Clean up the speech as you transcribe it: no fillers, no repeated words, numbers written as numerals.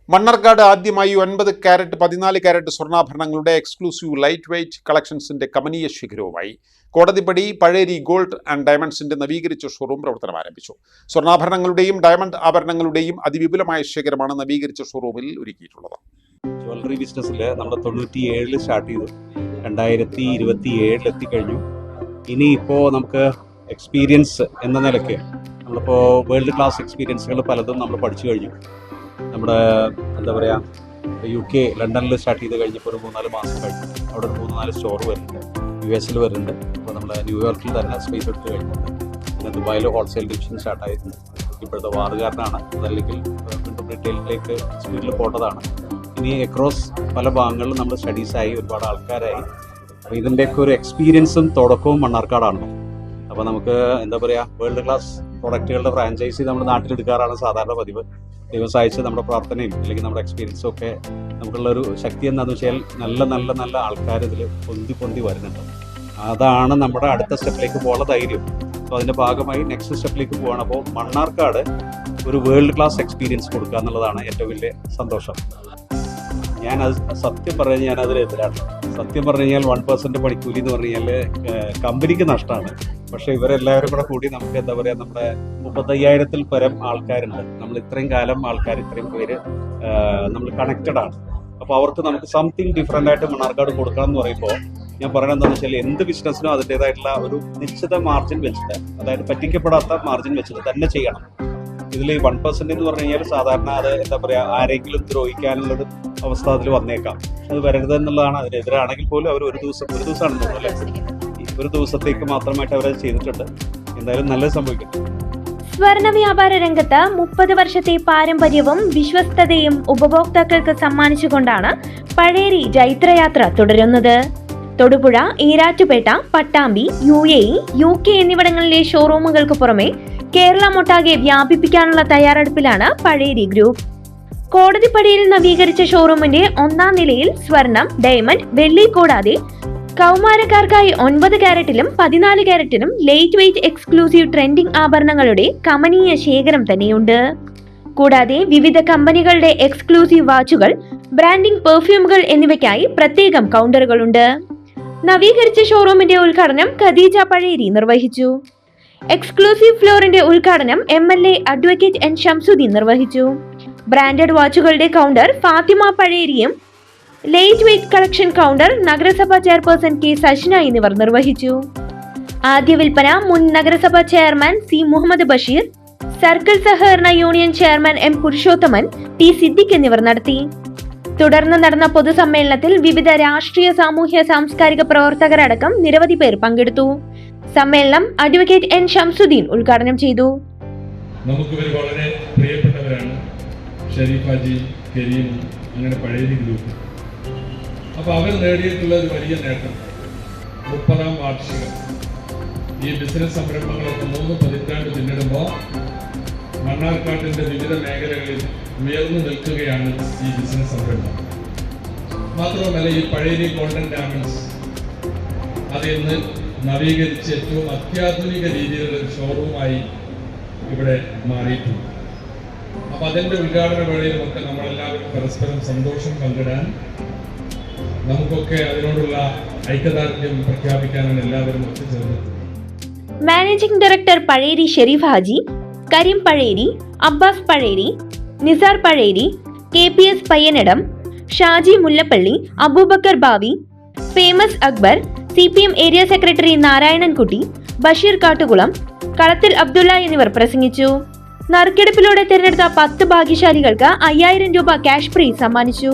മണ്ണാർക്കാട് ആദ്യമായി 9 carat 14 carat സ്വർണ്ണാഭരണങ്ങളുടെ exclusive light weight കളക്ഷൻസിന്റെ കമനീയ ശിഖരവുമായി കോടതിപ്പടി പഴേരി ഗോൾഡ് ആൻഡ് ഡയമണ്ട്സിന്റെ നവീകരിച്ച ഷോറൂം പ്രവർത്തനം ആരംഭിച്ചു. സ്വർണ്ണാഭരണങ്ങളുടെയും ഡയമണ്ട് ആഭരണങ്ങളുടെയും അതിവിപുലമായ ശേഖരമാണ് നവീകരിച്ച ഷോറൂമിൽ ഒരുക്കിയിട്ടുള്ളത്. ജ്വല്ലറി ബിസിനസ്സിൽ നമ്മൾ 97 സ്റ്റാർട്ട് ചെയ്തു, 2027 എത്തിക്കഴിഞ്ഞു. ഇനിയിപ്പോൾ നമുക്ക് എക്സ്പീരിയൻസ് എന്ന നിലയ്ക്ക് നമ്മളിപ്പോൾ വേൾഡ് ക്ലാസ് എക്സ്പീരിയൻസുകൾ പലതും നമ്മൾ പഠിച്ചു കഴിഞ്ഞു. നമ്മുടെ എന്താ പറയുക, UK ലണ്ടനിൽ സ്റ്റാർട്ട് ചെയ്ത് കഴിഞ്ഞപ്പോൾ ഒരു 3-4 മാസം കഴിഞ്ഞു. അവിടെ ഒരു 3-4 സ്റ്റോർ വരുന്നുണ്ട്, US വരുന്നുണ്ട്. ഇപ്പോൾ നമ്മുടെ ന്യൂയോർക്കിൽ തന്നെ സ്പേസ് എടുത്ത് കഴിഞ്ഞിട്ടുണ്ട്. പിന്നെ ദുബായിൽ ഹോൾസെയിൽ ഡിവിഷൻ സ്റ്റാർട്ട് ആയിട്ടുണ്ട്. ഇപ്പോഴത്തെ വാറുകാരനാണ്, അതല്ലെങ്കിൽ വീണ്ടും റീറ്റെയിലിലേക്ക് സ്പീഡിൽ പോട്ടതാണ്. ഇനി അക്രോസ് പല ഭാഗങ്ങളിലും നമ്മൾ സ്റ്റഡീസായി ഒരുപാട് ആൾക്കാരായി. അപ്പോൾ ഇതിൻ്റെയൊക്കെ ഒരു എക്സ്പീരിയൻസും തുടക്കവും മണ്ണാർക്കാടാണല്ലോ. അപ്പോൾ നമുക്ക് എന്താ പറയുക, വേൾഡ് ക്ലാസ് പ്രൊഡക്റ്റുകളുടെ ഫ്രാഞ്ചൈസി നമ്മുടെ നാട്ടിലെടുക്കാറാണ് സാധാരണ പതിവ്. ദൈവം സഹായിച്ച് നമ്മുടെ പ്രാർത്ഥനയും അല്ലെങ്കിൽ നമ്മുടെ എക്സ്പീരിയൻസും ഒക്കെ നമുക്കുള്ളൊരു ശക്തി എന്താണെന്ന് വെച്ചാൽ നല്ല നല്ല നല്ല ആൾക്കാർ ഇതിൽ പൊന്തി വരുന്നുണ്ട്. അതാണ് നമ്മുടെ അടുത്ത സ്റ്റെപ്പിലേക്ക് പോകാനുള്ള ധൈര്യം. അപ്പോൾ അതിൻ്റെ ഭാഗമായി നെക്സ്റ്റ് സ്റ്റെപ്പിലേക്ക് പോവുകയാണ്. അപ്പോൾ മണ്ണാർക്കാട് ഒരു വേൾഡ് ക്ലാസ് എക്സ്പീരിയൻസ് കൊടുക്കുക എന്നുള്ളതാണ് ഏറ്റവും വലിയ സന്തോഷം. ഞാനത് സത്യം പറഞ്ഞു കഴിഞ്ഞാൽ അതിനെതിരാണ്. സത്യം പറഞ്ഞു കഴിഞ്ഞാൽ 1% പണിക്കൂലി എന്ന് പറഞ്ഞു കഴിഞ്ഞാൽ കമ്പനിക്ക് നഷ്ടമാണ്. പക്ഷേ ഇവരെല്ലാവരും കൂടെ കൂടി നമുക്ക് എന്താ പറയുക, നമ്മുടെ 35,000-ൽ പരം ആൾക്കാരുണ്ട്. നമ്മൾ ഇത്രയും കാലം ആൾക്കാർ ഇത്രയും പേര് നമ്മൾ കണക്റ്റഡ് ആണ്. അപ്പോൾ അവർക്ക് നമുക്ക് സംതിങ് ഡിഫറെൻ്റ് ആയിട്ട് മണ്ണാർക്കാട് കൊടുക്കണം എന്ന് പറയുമ്പോൾ ഞാൻ പറയുന്നത് എന്താണെന്ന് വെച്ചാൽ എന്ത് ബിസിനസ്സിനും അതിൻ്റേതായിട്ടുള്ള ഒരു നിശ്ചിത മാർജിൻ വെച്ചിട്ട്, അതായത് പറ്റിക്കപ്പെടാത്ത മാർജിൻ വെച്ചിട്ട് തന്നെ ചെയ്യണം. ഇതിൽ 1% എന്ന് പറഞ്ഞു കഴിഞ്ഞാൽ സാധാരണ അത് എന്താ പറയുക, ആരെങ്കിലും ദ്രോഹിക്കാനുള്ളൊരു അവസ്ഥ അതിൽ വന്നേക്കാം. അത് വരരുത് എന്നുള്ളതാണ്. അതിനെതിരാണെങ്കിൽ പോലും അവർ ഒരു ദിവസമാണെന്ന് തോന്നുന്നു അല്ലേ, ഒരു ദിവസത്തേക്ക് മാത്രമായിട്ട് അവരത് ചെയ്തിട്ടുണ്ട്. എന്തായാലും നല്ലത് സംഭവിക്കും. സ്വർണ്ണ വ്യാപാര രംഗത്ത് 30 വർഷത്തെ പാരമ്പര്യവും വിശ്വസ്തതയും ഉപഭോക്താക്കൾക്ക് സമ്മാനിച്ചുകൊണ്ടാണ് പഴേരി ജൈത്രയാത്ര തുടരുന്നത്. തൊടുപുഴ, ഈരാറ്റുപേട്ട, പട്ടാമ്പി, UAE, UK എന്നിവിടങ്ങളിലെ ഷോറൂമുകൾക്ക് പുറമെ കേരളമൊട്ടാകെ വ്യാപിപ്പിക്കാനുള്ള തയ്യാറെടുപ്പിലാണ് പഴേരി ഗ്രൂപ്പ്. കോടതിപ്പടിയിൽ നവീകരിച്ച ഷോറൂമിന്റെ 1-ാം നിലയിൽ സ്വർണം, ഡയമണ്ട്, വെള്ളി കൂടാതെ കൗമാരക്കാർക്കായി 9 കാരറ്റിലും 14 കാരറ്റിലും ലൈറ്റ് വെയ്റ്റ് എക്സ്ക്ലൂസീവ് ട്രെൻഡിംഗ് ആഭരണങ്ങളുടെ കമനീയ ശേഖരം തന്നെയുണ്ട്. കൂടാതെ വിവിധ കമ്പനികളുടെ എക്സ്ക്ലൂസീവ് വാച്ചുകൾ, ബ്രാൻഡിംഗ് പെർഫ്യൂമുകൾ എന്നിവയ്ക്കായി പ്രത്യേകം കൗണ്ടറുകളുണ്ട്. നവീകരിച്ച ഷോറൂമിന്റെ ഉദ്ഘാടനം ഖദീജ പഴേരി നിർവഹിച്ചു. എക്സ്ക്ലൂസീവ് ഫ്ലോറിന്റെ ഉദ്ഘാടനം MLA അഡ്വക്കേറ്റ് N ഷംസുദ്ദീൻ നിർവഹിച്ചു. ബ്രാൻഡഡ് വാച്ചുകളുടെ കൗണ്ടർ ഫാത്തിമ പഴേരിയും ലൈറ്റ് വെയ്റ്റ് കളക്ഷൻ കൗണ്ടർ നഗരസഭാ ചെയർപേഴ്സൺ K സജ്ന എന്നിവർ നിർവഹിച്ചു. ആദ്യ വിൽപ്പന മുൻ നഗരസഭാ chairman C Muhammad Basheer, circle സഹകരണ union chairman M Purushothaman, T Siddique എന്നിവർ നടത്തി. തുടർന്ന് നടന്ന പൊതുസമ്മേളനത്തിൽ വിവിധ രാഷ്ട്രീയ, സാമൂഹ്യ, സാംസ്കാരിക പ്രവർത്തകരടക്കം നിരവധി പേർ പങ്കെടുത്തു. സമ്മേളനം അഡ്വക്കേറ്റ് N ഷംസുദ്ദീൻ ഉദ്ഘാടനം ചെയ്തു. നമുക്ക് വളരെ പ്രിയപ്പെട്ടവരാണ് ഷരീഫാജി, കരീം, അങ്ങനെ പഴേരി ഗ്രൂപ്പ്. അപ്പോൾ അവർ നേടിയിട്ടുള്ള ഒരു വലിയ നേട്ടം 30-ാം വാർഷികം. ഈ ബിസിനസ് സംരംഭങ്ങളൊക്കെ 3 പതിറ്റാണ്ട് പിന്നിടുമ്പോൾ മണ്ണാർക്കാട്ടിൻ്റെ വിവിധ മേഖലകളിൽ ഉയർന്നു നിൽക്കുകയാണ് ഈ ബിസിനസ് സംരംഭം. മാത്രവുമല്ല, ഈ പഴേരി ഗോൾഡൻ ഡയമണ്ട്സ് അത് ഇന്ന് നവീകരിച്ച് ഏറ്റവും അത്യാധുനിക രീതിയിലുള്ള ഒരു ഷോറൂമായി ഇവിടെ മാറിയിട്ടുണ്ട്. അപ്പോൾ അതിൻ്റെ ഉദ്ഘാടന വേളയിലുമൊക്കെ നമ്മളെല്ലാവരും പരസ്പരം സന്തോഷം പങ്കിടാൻ, നമുക്കൊക്കെ അതിനോടുള്ള ഐക്യദാർഢ്യം പ്രഖ്യാപിക്കാനാണ് എല്ലാവരും ഒത്തുചേർന്നത്. Managing director Pazheri Sherif Haji, Kareem Pazheri, Abbas Pazheri, Nizar Pazheri, KPS Payyanadam, Shaji Mullappally, Abubakar Bavi, famous Akbar, CPM area secretary Narayanankutty, Basheer Kattukulam, Kalathil Abdulla എന്നിവർ പ്രസംഗിച്ചു. നറുക്കെടുപ്പിലൂടെ തിരഞ്ഞെടുത്ത 10 ഭാഗ്യശാലികൾക്ക് 5000 രൂപ ക്യാഷ് പ്രൈസ് സമ്മാനിച്ചു.